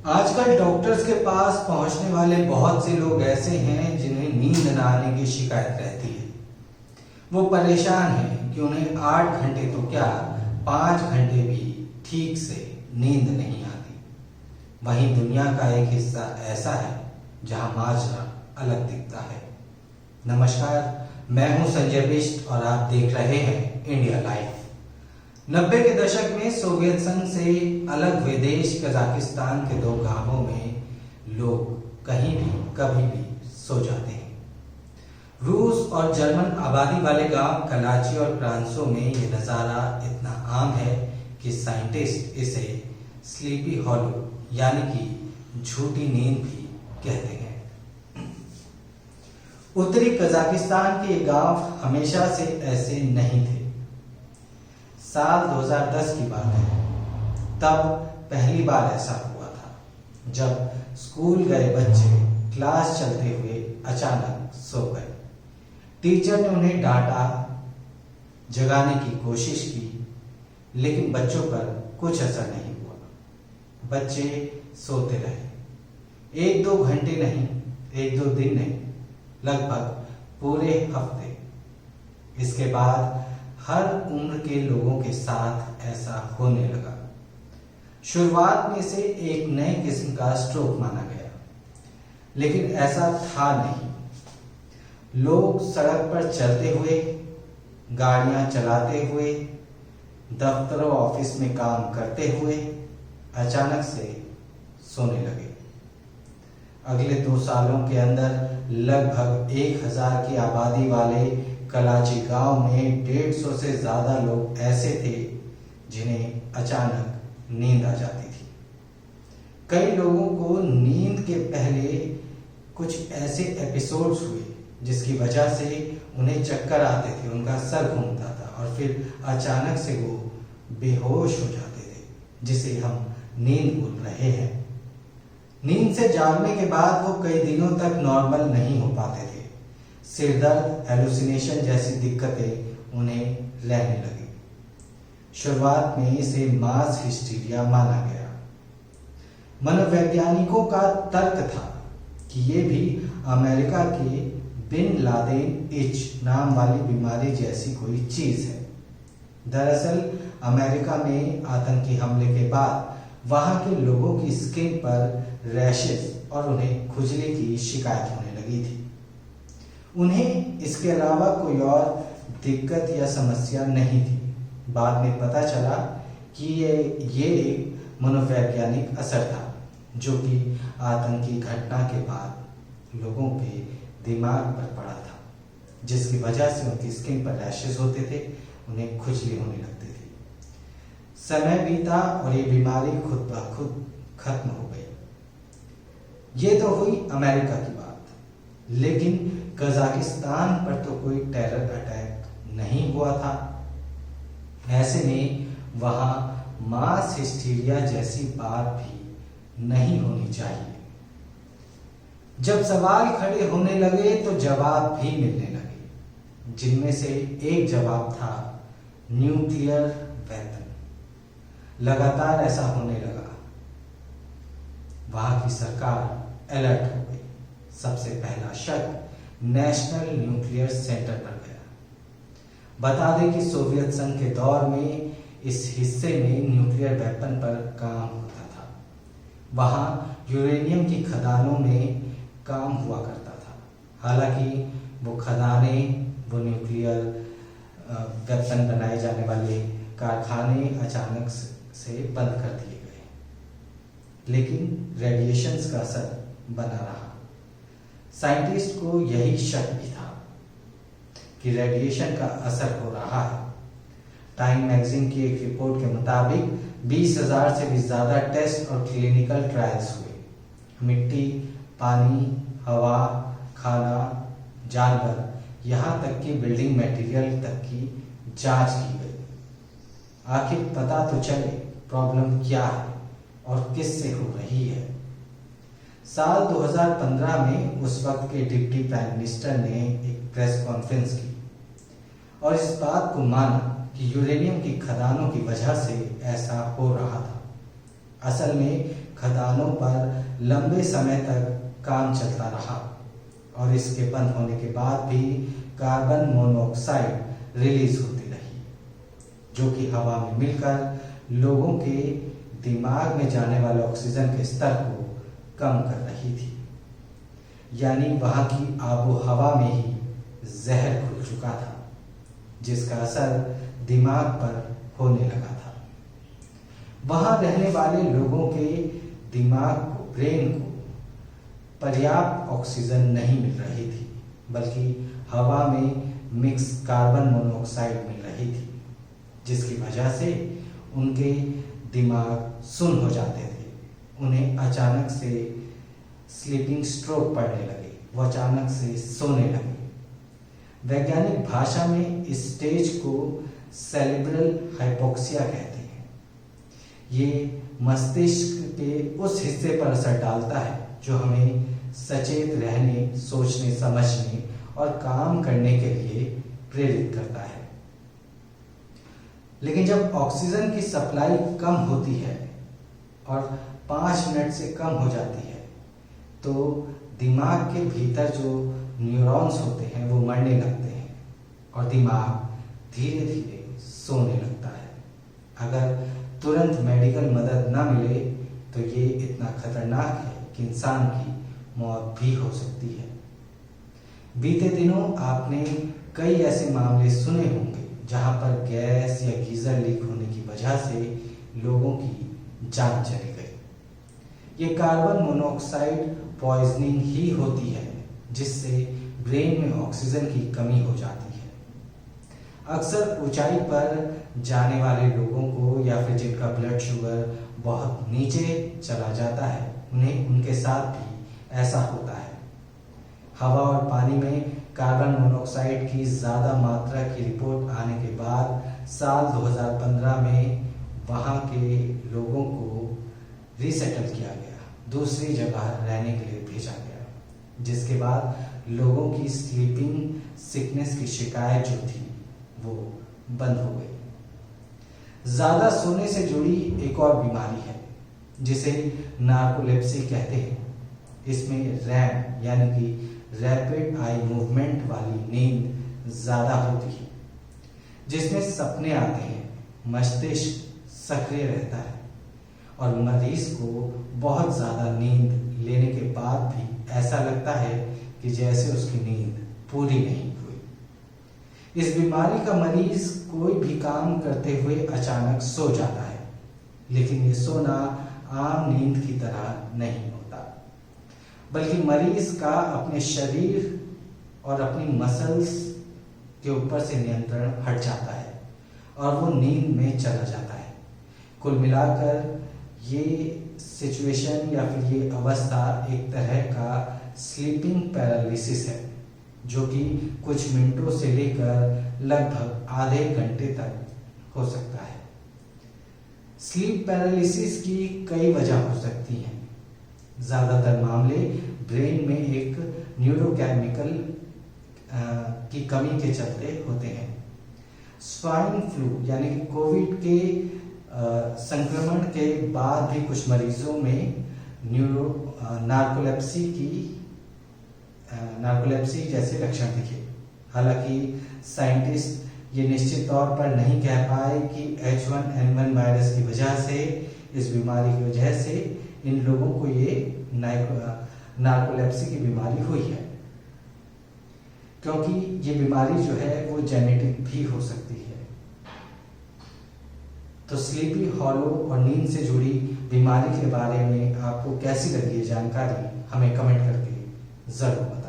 आजकल डॉक्टर्स के पास पहुंचने वाले बहुत से लोग ऐसे हैं जिन्हें नींद न आने की शिकायत रहती है। वो परेशान हैं कि उन्हें 8 घंटे तो क्या 5 घंटे भी ठीक से नींद नहीं आती। वहीं दुनिया का एक हिस्सा ऐसा है जहां माजरा अलग दिखता है। नमस्कार, मैं हूं संजय बिष्ट और आप देख रहे हैं इंडिया लाइव। 90 के दशक में सोवियत संघ से अलग विदेश कजाकिस्तान के 2 गांवों में लोग कहीं भी कभी भी सो जाते हैं। रूस और जर्मन आबादी वाले गांव कलाची और फ्रांसों में ये नज़ारा इतना आम है कि साइंटिस्ट इसे स्लीपी हॉलो यानी कि झूठी नींद भी कहते हैं। उत्तरी कजाकिस्तान के गांव हमेशा से ऐसे नहीं थे। साल 2010 की बात है, तब पहली बार ऐसा हुआ था जब स्कूल गए बच्चे क्लास चलते हुए अचानक सो गए। टीचर ने उन्हें डांटा, जगाने की कोशिश की, लेकिन बच्चों पर कुछ असर नहीं हुआ। बच्चे सोते रहे, 1-2 घंटे नहीं, 1-2 दिन नहीं, लगभग पूरे हफ्ते। इसके बाद हर उम्र के लोगों के साथ ऐसा होने लगा। शुरुआत में इसे एक नए किस्म का स्ट्रोक माना गया, लेकिन ऐसा था नहीं। लोग सड़क पर चलते हुए, गाड़ियां चलाते हुए, दफ्तरों ऑफिस में काम करते हुए अचानक से सोने लगे। अगले 2 सालों के अंदर लगभग 1000 की आबादी वाले कलाची गांव में 150 से ज्यादा लोग ऐसे थे जिन्हें अचानक नींद आ जाती थी। कई लोगों को नींद के पहले कुछ ऐसे एपिसोड्स हुए जिसकी वजह से उन्हें चक्कर आते थे, उनका सर घूमता था और फिर अचानक से वो बेहोश हो जाते थे, जिसे हम नींद बोल रहे हैं। नींद से जागने के बाद वो कई दिनों तक नॉर्मल नहीं हो पाते थे। सिर दर्द, हेलुसिनेशन जैसी दिक्कतें उन्हें रहने लगी। शुरुआत में इसे मास हिस्टीरिया माना गया। मनोवैज्ञानिकों का तर्क था कि ये भी अमेरिका के बिन लादेन इच नाम वाली बीमारी जैसी कोई चीज है। दरअसल अमेरिका में आतंकी हमले के बाद वहां के लोगों की स्किन पर रैशेस और उन्हें खुजली की शिकायत होने लगी थी। उन्हें इसके अलावा कोई और दिक्कत या समस्या नहीं थी। बाद में पता चला कि ये एक मनोवैज्ञानिक असर था, जो कि आतंकी घटना के बाद लोगों के दिमाग पर पड़ा था, जिसकी वजह से उनकी स्किन पर रैशेस होते थे, उन्हें खुजली होने लगती थी। समय बीता और ये बीमारी खुद ब खुद खत्म हो गई। ये तो हुई अमेरिका की बात, लेकिन कजाकिस्तान पर तो कोई टेरर अटैक नहीं हुआ था। ऐसे में वहां मास हिस्टीरिया जैसी बात भी नहीं होनी चाहिए। जब सवाल खड़े होने लगे तो जवाब भी मिलने लगे, जिनमें से एक जवाब था न्यूक्लियर वेपन। लगातार ऐसा होने लगा। वहां की सरकार अलर्ट हो गई। सबसे पहला शक नेशनल न्यूक्लियर सेंटर पर गया। बता दें कि सोवियत संघ के दौर में इस हिस्से में न्यूक्लियर वेपन पर काम होता था। वहां यूरेनियम की खदानों में काम हुआ करता था। हालांकि वो खदानें, वो न्यूक्लियर वेपन बनाए जाने वाले कारखाने अचानक से बंद कर दिए गए, लेकिन रेडिएशंस का असर बना रहा। साइंटिस्ट को यही शक भी था कि रेडिएशन का असर हो रहा है। टाइम मैगजीन की एक रिपोर्ट के मुताबिक 20,000 से भी ज्यादा टेस्ट और क्लिनिकल ट्रायल्स हुए। मिट्टी, पानी, हवा, खाना, जानवर, यहां तक कि बिल्डिंग मटेरियल तक की जांच की गई। आखिर पता तो चले प्रॉब्लम क्या है और किससे हो रही है। साल 2015 में उस वक्त के डिप्टी प्राइम मिनिस्टर ने एक प्रेस कॉन्फ्रेंस की और इस बात को माना कि यूरेनियम की खदानों की वजह से ऐसा हो रहा था। असल में खदानों पर लंबे समय तक काम चलता रहा और इसके बंद होने के बाद भी कार्बन मोनोऑक्साइड रिलीज होती रही, जो कि हवा में मिलकर लोगों के दिमाग में जाने वाले ऑक्सीजन के स्तर को कम कर रही थी। यानी वहां की आबो हवा में ही जहर घुल चुका था, जिसका असर दिमाग पर होने लगा था। वहां रहने वाले लोगों के दिमाग को, ब्रेन को पर्याप्त ऑक्सीजन नहीं मिल रही थी, बल्कि हवा में मिक्स कार्बन मोनोऑक्साइड मिल रही थी, जिसकी वजह से उनके दिमाग सुन्न हो जाते थे। उन्हें अचानक से स्लीपिंग स्ट्रोक पड़ने लगे, वो अचानक से सोने लगे। वैज्ञानिक भाषा में इस स्टेज को सेरेब्रल हाइपोक्सिया कहते हैं। ये मस्तिष्क के उस हिस्से पर असर डालता है जो हमें सचेत रहने, सोचने, समझने और काम करने के लिए प्रेरित करता है। लेकिन जब ऑक्सीजन की सप्लाई कम होती है और 5 मिनट से कम हो जाती है, तो दिमाग के भीतर जो न्यूरॉन्स होते हैं वो मरने लगते हैं और दिमाग धीरे धीरे सोने लगता है। अगर तुरंत मेडिकल मदद ना मिले तो ये इतना खतरनाक है कि इंसान की मौत भी हो सकती है। बीते दिनों आपने कई ऐसे मामले सुने होंगे जहां पर गैस या गीजर लीक होने की वजह से लोगों की जान चली गई। ये कार्बन मोनोऑक्साइड पॉइजनिंग ही होती है, जिससे ब्रेन में ऑक्सीजन की कमी हो जाती है। अक्सर ऊंचाई पर जाने वाले लोगों को या फिर जिनका ब्लड शुगर बहुत नीचे चला जाता है, उन्हें उनके साथ भी ऐसा होता है। हवा और पानी में कार्बन मोनोऑक्साइड की ज़्यादा मात्रा की रिपोर्ट आने के बाद साल 2015 में वहाँ के लोगों को रीसेटल किया गया, दूसरी जगह रहने के लिए भेजा गया, जिसके बाद लोगों की स्लीपिंग सिकनेस की शिकायत जो थी वो बंद हो गई। ज़्यादा सोने से जुड़ी एक और बीमारी है जिसे नार्कोलेप्सी कहते हैं। इसमें रैम यानी कि रैपिड आई मूवमेंट वाली नींद ज़्यादा होती है, जिसमें सपने आते हैं, मस्तिष्क सक्रिय रहता है और मरीज को बहुत ज़्यादा नींद लेने के बाद भी ऐसा लगता है कि जैसे उसकी नींद पूरी नहीं हुई। इस बीमारी का मरीज कोई भी काम करते हुए अचानक सो जाता है, लेकिन ये सोना आम नींद की तरह नहीं होता, बल्कि मरीज का अपने शरीर और अपनी मसल्स के ऊपर से नियंत्रण हट जाता है और वो नींद में चला जाता है। कुल मिलाकर ये सिचुएशन या फिर ये अवस्था एक तरह का स्लीपिंग पैरालिसिस है, जो कि कुछ मिनटों से लेकर लगभग आधे घंटे तक हो सकता है। स्लीप पैरालिसिस की कई वजह हो सकती हैं। ज़्यादातर मामले ब्रेन में एक न्यूरोकेमिकल की कमी के चलते होते हैं। स्वाइन फ्लू यानी कि कोविड के संक्रमण के बाद भी कुछ मरीजों में नार्कोलेप्सी जैसे लक्षण दिखे। हालांकि साइंटिस्ट ये निश्चित तौर पर नहीं कह पाए कि H1N1 वायरस की वजह से, इस बीमारी की वजह से इन लोगों को ये नार्कोलेप्सी की बीमारी हुई है, क्योंकि ये बीमारी जो है वो जेनेटिक भी हो सकती है। तो स्लीपी हॉलो और नींद से जुड़ी बीमारी के बारे में आपको कैसी लगी ये जानकारी हमें कमेंट करके जरूर बताएं।